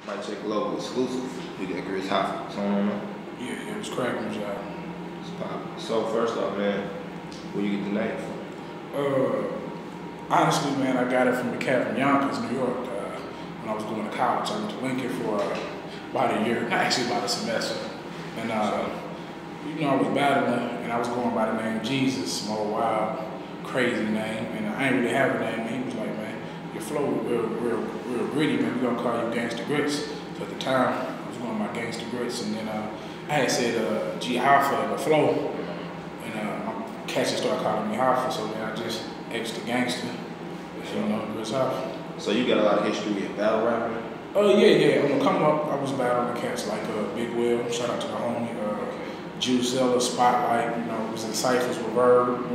Mic Check Global exclusive. We got Gritz Hoffa. What's going on, man? Yeah, it was cracking, job. It's poppin'. So first off, man, where you get the name from? Honestly, man, I got it from the cat from Yonkers, New York. When I was going to college, I went to Lincoln for about a year, not actually about a semester. And I was battling, and I was going by the name Jesus, small, wild, crazy name. And I ain't really have a name. And he was like, man, your flow real gritty, man. We're gonna call you Gangsta Gritz. So at the time, I was going by Gangsta Gritz, and then I had said G Hoffa in the flow, and my cats just started calling me Hoffa. So then I just extra gangster, Gritz Hoffa. So you got a lot of history in battle rapping? Yeah. I'm gonna come up. I was battling the cats like Big Will. Shout out to the homie. Juice Zeller, Spotlight. It was in ciphers with Verb.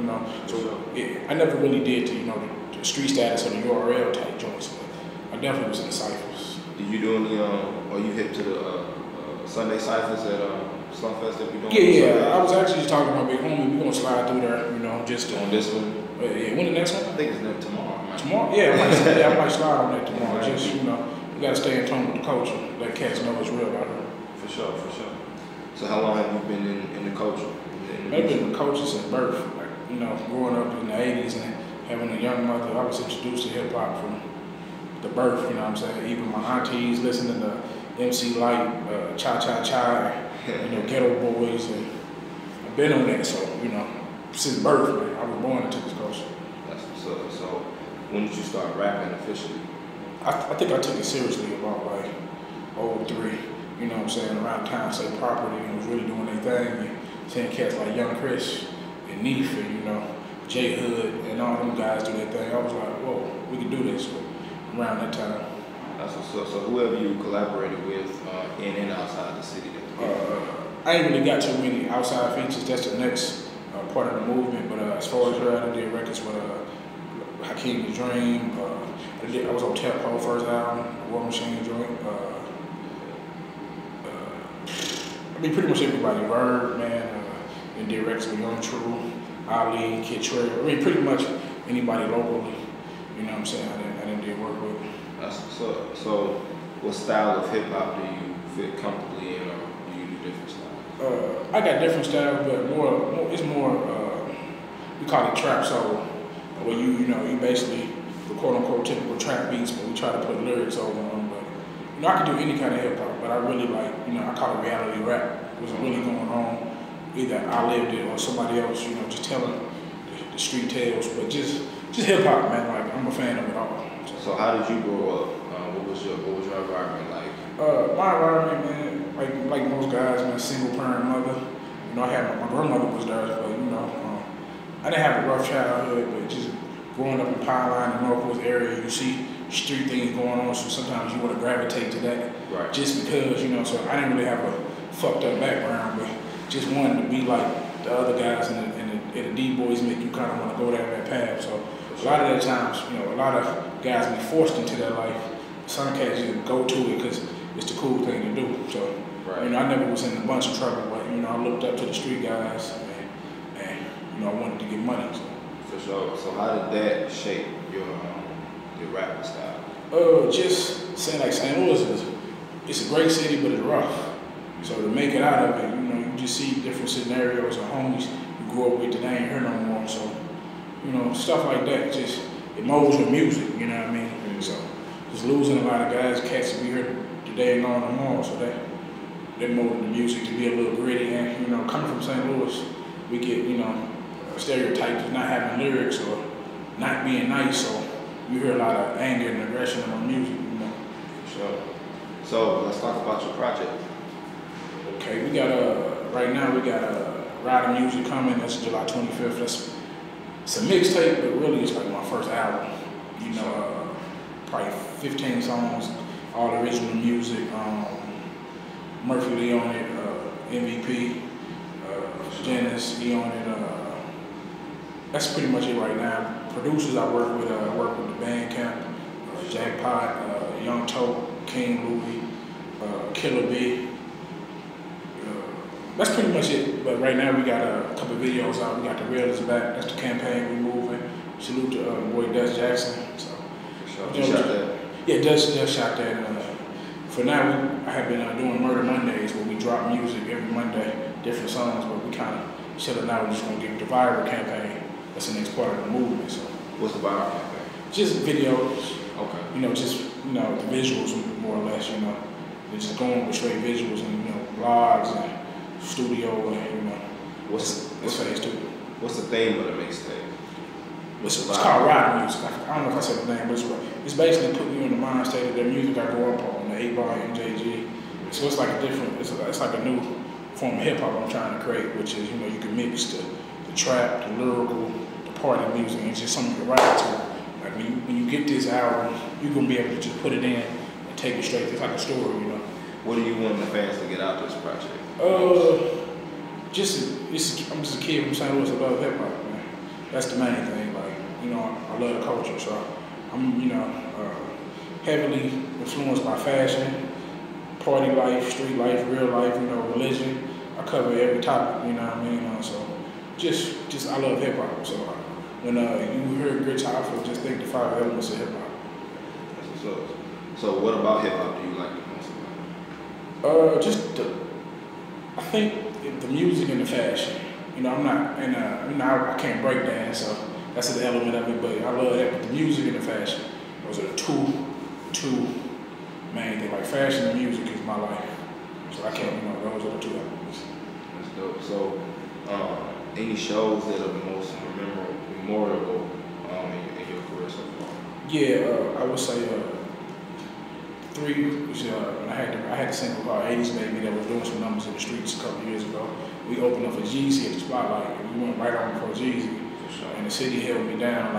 So I never really did the street status or the URL type joints, but I definitely was in the ciphers. Did you do any? Or you hip to the Sunday ciphers at Slumfest that we doing? Yeah. I was actually just talking to my big homie. We gonna slide through there. Just on this one. Yeah, when the next one? I think it's next tomorrow. Man. Tomorrow? Yeah, I might slide on that tomorrow. Right. Just, we gotta stay in tune with the culture. Let cats know it's real out here. For sure. So how long have you been in the culture? I've been in the culture since birth. Like, growing up in the 80s and having a young mother, I was introduced to hip hop from the birth, you know what I'm saying? Even my aunties listening to MC Light, Cha Cha Cha, Ghetto Boys, and I've been on that, so, since birth, man. I was born into this culture. That's what's up. So when did you start rapping officially? I think I took it seriously about like 03, you know what I'm saying, around Town State Property, and was really doing their thing, and seeing cats like Young Chris and Neef and, J Hood and all them guys do their thing. I was like, whoa, we can do this. So around that time. That's what's up. So whoever you collaborated with in and outside the city? I ain't really got too many outside features. That's the next part of the movement. But as far as that, I did records with Hakeem the Dream. I was on Tempo first album, War Machine joint. Pretty much everybody. Verb, man. And did records with Young True, Ali, Kid Trey. Pretty much anybody locally. You know what I'm saying? I didn't do work with. That's what's up. So what style of hip hop do you fit comfortably in, or do you do different styles? I got different styles, but it's more we call it trap soul, where you basically the quote unquote typical trap beats, but we try to put lyrics over them. But I can do any kind of hip hop, but I really like I call it reality rap. What's really going on? Either I lived it or somebody else, just telling the street tales, but just hip hop, man. Like I'm a fan of it all. So how did you grow up? What was your environment like? My environment, man, like most guys, man, single parent mother. I had my grandmother was there, but I didn't have a rough childhood, but just growing up in Pipeline, the Northwest area, you see street things going on, so sometimes you want to gravitate to that. Right. Just because, so I didn't really have a fucked up background, but just wanted to be like the other guys and the D-boys make you kind of want to go down that path. So a lot of the times, a lot of guys be forced into that life. Some cats just go to it because it's the cool thing to do. So, right. I never was in a bunch of trouble, but, I looked up to the street guys and I wanted to get money. So. For sure. So how did that shape your rapping style? Just saying like St. Louis it's a great city, but it's rough. So to make it out of it, you just see different scenarios of homies you grew up with that ain't here no more. So, stuff like that, just it molds with music, you know what I mean? Mm-hmm. So just losing a lot of guys, cats that we heard today and gone tomorrow, so they molded the music to be a little gritty. And, coming from St. Louis, we get, stereotypes of not having lyrics or not being nice, so you hear a lot of anger and aggression in our music, For sure. So let's talk about your project. Okay, we got right now we got Ride of Music coming. That's July 25th. It's a mixtape, but really it's like my first album. Probably 15 songs, all original music. Murphy Lee on it, MVP, Janice, he on it. That's pretty much it right now. Producers I work with the Bandcamp, Jackpot, Young Tote, King Louie, Killer B. That's pretty much it. But right now we got a couple of videos out. We got The Real Is Back. That's the campaign we moving. Salute to boy Dutch Jackson. So, you shot that? Yeah, Dutch shot that. for now, I have been doing Murder Mondays where we drop music every Monday, different songs, but we kind of settled now. We're just gonna get the viral campaign. That's the next part of the movement. So, what's the viral campaign? just videos. Okay. You know, just the visuals more or less. They're just going with straight visuals and blogs and studio and What's phase two. What's the theme of the mixtape? It's called rap music. I don't know if I said the name, but it's basically putting you in the mind state of the music I grew up on, the 8-Ball, MJG. So it's like a different, it's like a new form of hip hop I'm trying to create, which is, you can mix the trap, the lyrical, the party music, and it's just something you can rap to. Like when you get this album, you're gonna be able to just put it in and take it straight. It's like a story, What do you want the fans to get out of this project? I'm just a kid from St. Louis. I love hip hop, man. That's the main thing. I love the culture, so I'm, heavily influenced by fashion, party life, street life, real life, religion. I cover every topic, you know what I mean? So just I love hip hop. So when you hear Gritz Hoffa, just think the 5 elements of hip hop. That's what's up. So what about hip hop do you like the most about? I think the music and the fashion. I'm not, and I can't break dance, so that's an element of it. But I love that. But the music and the fashion, those are the two main things. Like fashion and music is my life, so I can't. Those are the 2 elements. That's dope. So, any shows that are the most memorable in your career so far? Yeah, I would say 3. Which I had a single called "80s Baby" that was doing some numbers in the streets a couple years ago. We opened up for Jeezy at the Spotlight, and we went right on before Jeezy. And the city held me down,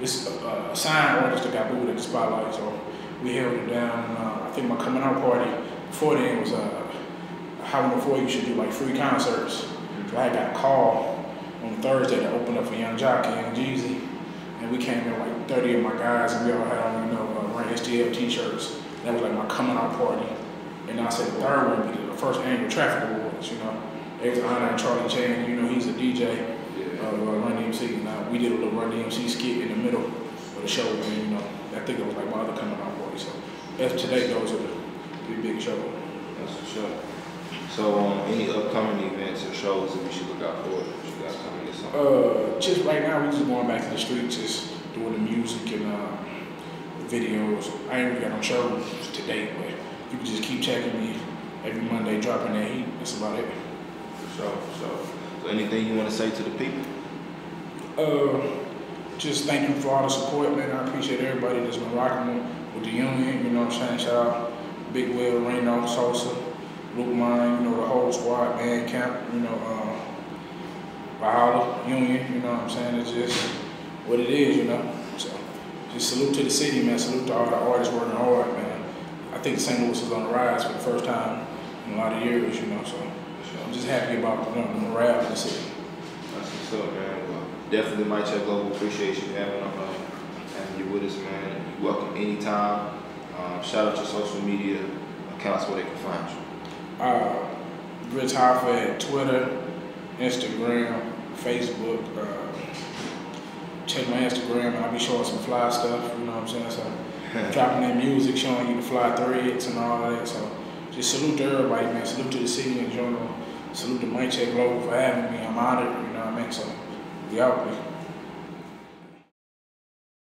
It's a signed artist that got booed at the Spotlight, so we held it down. And I think my coming out party before then was how before you should do free concerts. So I got a call on Thursday to open up for Young Jockey and Jeezy, and we came in 30 of my guys, and we all had on wearing STL t-shirts. That was my coming out party. And I said the third one would be the first annual Traffic Awards. It was honoring Charlie Chan. He's a DJ. Run DMC. Now we did a little Run DMC skit in the middle of the show, and I think it was my other coming out party. So as today, those are the 3 big shows. That's for sure. So any upcoming events or shows that we should look out for? That you guys coming this summer? Just right now, we're just going back to the streets, just doing the music and the videos. I ain't really got no shows to date, but you can just keep checking me every Monday, dropping that heat. That's about it. For sure. So anything you want to say to the people? Just thank you for all the support, man. I appreciate everybody that's been rocking with the union. Shout out Big Will, Reno, Sosa, Luke Mine, the whole squad, band camp, Valhalla, Union, It's just what it is, So just salute to the city, man. Salute to all the artists working hard, man. I think St. Louis is on the rise for the first time in a lot of years, So I'm just happy about the morale of the city. That's what's up, man. Well, definitely Mic Check Global. Appreciate you having you with us, man. You're welcome anytime. Shout out your social media accounts where they can find you. Gritz Hoffa at Twitter, Instagram, Facebook. Check my Instagram, and I'll be showing some fly stuff. So dropping that music, showing you the fly threads and all that. So just salute to everybody, man. Salute to the city in general. Salute to Mic Check Global for having me. I'm honored, So we out, man.